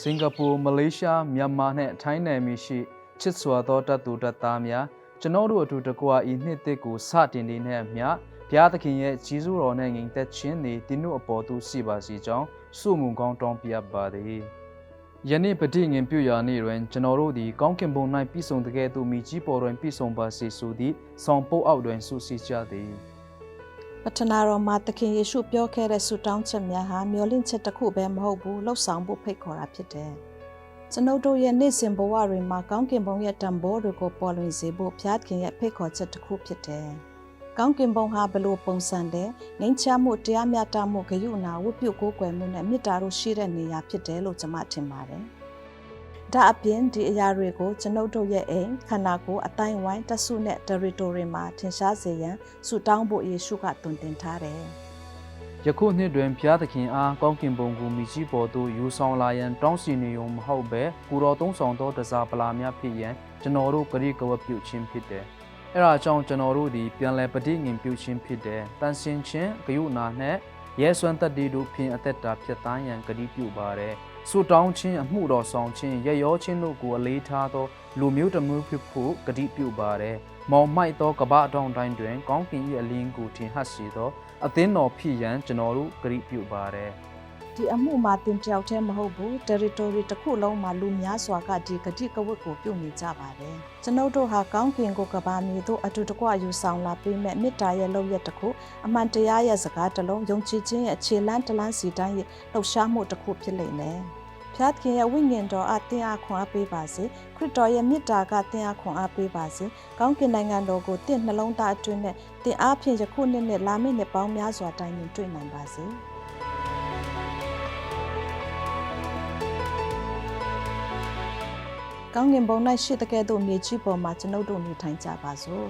စင်ကာပူမလေးရှားမြန်မာနဲ့ထိုင်းနယ်မြေရှိချစ်စွာသောတတ်သူတတ်သားများကျွန်တော်တို့အတူတကွာဤနှစ်တစ်ကိုစတင်နေတဲ့အမျှဘုရားသခင်ရဲ့ကြီးစိုးတော်နဲ့ငြိမ်သက်ခြင်းသည်တင်းတို့အပေါ်သို့ရှိပါစေကြောင်းဆုမွန်ကောင်းတောင်းပြပါသည်ယနေ့ပဋိငင်ပြုရာနေ့တွင်ကျွန်တော်တို့သည်ကောင်းကင်ဘုံ၌ပြည့်စုံတဲ့ကဲ့သို့မိကြီးပေါ်တွင်ပြည့်စုံပါစေဆိုသည့်ဆောင်ပုတ်အောက်တွင်ဆုစီကြသည်ပထနာတော်မှာသခင်ယေရှုပြောခဲ့တဲ့ဆုတောင်းချက်များဟာမျှော်လင့်ချက်တစ်ခုပဲမဟုတ်ဘူးလှုပ်ဆောင်ဖို့ဖိတ်ခေါ်တာဖြစ်တယ်။ကျွန်ုပ်တို့ရဲ့နေ့စဉ်ဘဝတွေမှာကောင်းကင်ဘုံရဲ့တန်ဖိုးတွေကိုပေါ်လွင်စေဖို့ဘုရားသခင်ရဲ့ဖိတ်ခေါ်ချက်တစ်ခုဖြစ်တယ်။ကောင်းကင်ဘုံဟာဘယ်လိုပုံစံလဲငြိမ်းချမ်းမှုတရားမျှတမှုဂရုဏာဝတ်ပြုကိုးကွယ်မှုနဲ့မေတ္တာတို့ရှိတဲ့နေရာဖြစ်တယ်လို့ကျွန်မထင်ပါတယ်။ဒါအပြင်ဒီအရာတွေကိုကျွန်ုပ်တို့ရဲ့အိမ်ခန္ဓာကိုယ်အတိုင်းဝိုင်းတဆုနဲ့ territory မှာထင်ရှားစေရန်ဆုတောင်းဖို့ယေရှုကတွင်တင်ထားတယ်။ယခုနှစ်တွင်ဘုရားသခင်အားကောင်းကင်ဘုံကိုမိကြီးပေါ်သို့ယူဆောင်လာရန်တောင်းစီနေုံမဟုတ်ပဲကိုတော်သုံးဆောင်သောတစားပလာများဖြစ်ရန်ကျွန်တော်တို့ဂရိကဝတ်ပြုခြင်းဖြစ်တယ်။အဲဒါကြောင့်ကျွန်တော်တို့ဒီပြန်လည်ပဋိငင်ပြုခြင်းဖြစ်တယ်။တန်ဆင်ခြင်းဂရုဏာနဲ့ရဲစွမ်းတတ်တည်တို့ဖြင့်အသက်တာဖြစ်သားရန်ဂရိပြုပါတယ်။ဆုတောင်းခြင်းအမှုတော်ဆောင်ခြင်းရရောခြင်းတို့ကိုအလေးထားသောလူမျိုးတစ်မျိုးဖြစ်ဖို့ဂတိပြုပါတယ်။မောင်မိုက်သောကပ္ပအတောင်တိုင်းတွင်ကောင်းကင်၏အလင်းကိုထင်ဟပ်စေသောအသင်းတော်ဖြစ်ရန်ကျွန်တော်တို့ဂရိပြုပါတယ်။ဒီအမှုမှာတင်တယောက်တည်းမဟုတ်ဘူး territory တစ်ခုလုံးမှာလူများစွာကဒီဂတိကဝတ်ကိုပြုနေကြပါတယ်။ကျွန်ုပ်တို့ဟာကောင်းကင်ကိုကဘာမြေသို့အတူတကွယူဆောင်လာပြီးမဲ့မေတ္တာရဲ့လုပ်ရက်တစ်ခုအမှန်တရားရဲ့စကားတစ်လုံးယုံကြည်ခြင်းရဲ့ခြေလမ်းတစ်လမ်းစီတိုင်းရဲ့လှုပ်ရှားမှုတစ်ခုဖြစ်လိမ့်မယ်။ဘုရားသခင်ရဲ့ဝိညာဉ်တော်အသင်အားခွန်အားပေးပါစေခရစ်တော်ရဲ့မေတ္တာကသင်အားခွန်အားပေးပါစေကောင်းကင်နိုင်ငံတော်ကိုတင့်နှလုံးသားအတွင်းနဲ့သင်အားဖြင့်ယခုနှစ်နဲ့လာမယ့်နှစ်ပေါင်းများစွာတိုင်ပင်တွေ့နိုင်ပါစေကောင်းကင်ဘုံ၌ရှိတဲ့ကဲ့သို့မြေကြီးပေါ်မှာကျွန်ုပ်တို့နေထိုင်ကြပါစို့